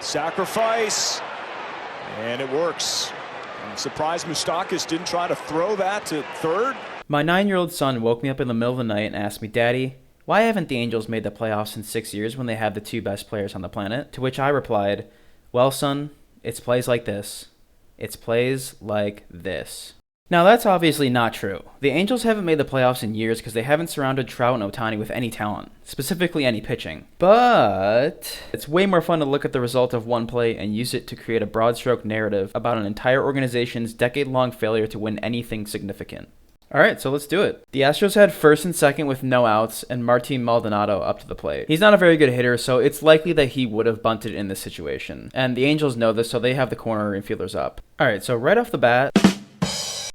Sacrifice, and it works. I'm surprised Moustakas didn't try to throw that to third. My 9-year-old son woke me up in the middle of the night and asked me, "Daddy, why haven't the Angels made the playoffs in 6 years when they have the two best players on the planet?" To which I replied, "Well, son, it's plays like this. It's plays like this." Now, that's obviously not true. The Angels haven't made the playoffs in years because they haven't surrounded Trout and Ohtani with any talent, specifically any pitching. But it's way more fun to look at the result of one play and use it to create a broad stroke narrative about an entire organization's decade-long failure to win anything significant. Alright, so let's do it. The Astros had first and second with no outs and Martin Maldonado up to the plate. He's not a very good hitter, so it's likely that he would have bunted in this situation. And the Angels know this, so they have the corner infielders up. Alright, so right off the bat,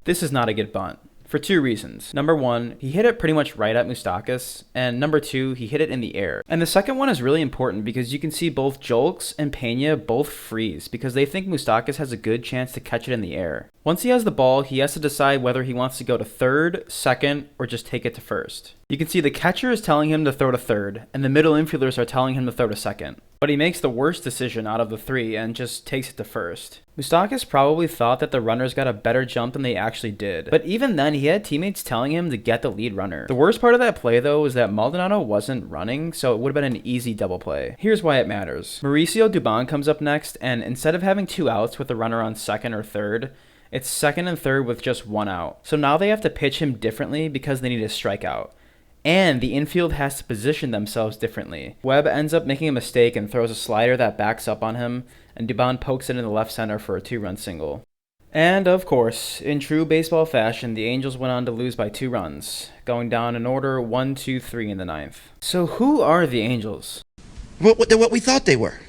this is not a good bunt, for two reasons. Number one, he hit it pretty much right at Moustakas, and number two, he hit it in the air. And the second one is really important because you can see both Julks and Pena both freeze because they think Moustakas has a good chance to catch it in the air. Once he has the ball, he has to decide whether he wants to go to third, second, or just take it to first. You can see the catcher is telling him to throw to third, and the middle infielders are telling him to throw to second. But he makes the worst decision out of the three and just takes it to first. Moustakas probably thought that the runners got a better jump than they actually did, but even then he had teammates telling him to get the lead runner. The worst part of that play though is that Maldonado wasn't running, so it would have been an easy double play. Here's why it matters. Mauricio Dubon comes up next, and instead of having two outs with the runner on second or third, it's second and third with just one out. So now they have to pitch him differently because they need a strikeout. And the infield has to position themselves differently. Webb ends up making a mistake and throws a slider that backs up on him, and Dubon pokes it into left center for a 2-run single. And of course, in true baseball fashion, the Angels went on to lose by 2 runs, going down in order 1, 2, 3 in the 9th. So who are the Angels? They're what we thought they were.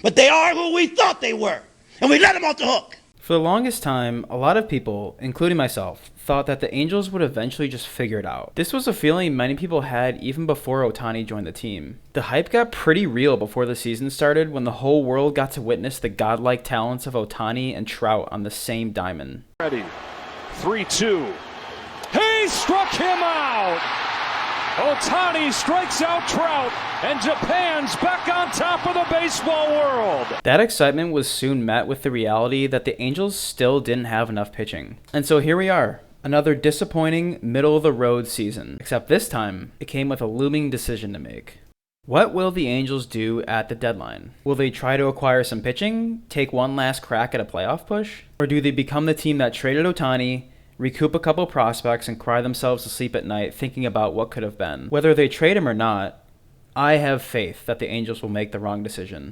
But they are who we thought they were. And we let them off the hook. For the longest time, a lot of people, including myself, thought that the Angels would eventually just figure it out. This was a feeling many people had even before Ohtani joined the team. The hype got pretty real before the season started when the whole world got to witness the godlike talents of Ohtani and Trout on the same diamond. Ready, 3-2. He struck him out! Ohtani strikes out Trout, and Japan's back on top of the baseball world. That excitement was soon met with the reality that the Angels still didn't have enough pitching. And so here we are, another disappointing, middle-of-the-road season. Except this time, it came with a looming decision to make. What will the Angels do at the deadline? Will they try to acquire some pitching, take one last crack at a playoff push? Or do they become the team that traded Ohtani, recoup a couple prospects, and cry themselves to sleep at night thinking about what could have been? Whether they trade him or not, I have faith that the Angels will make the wrong decision.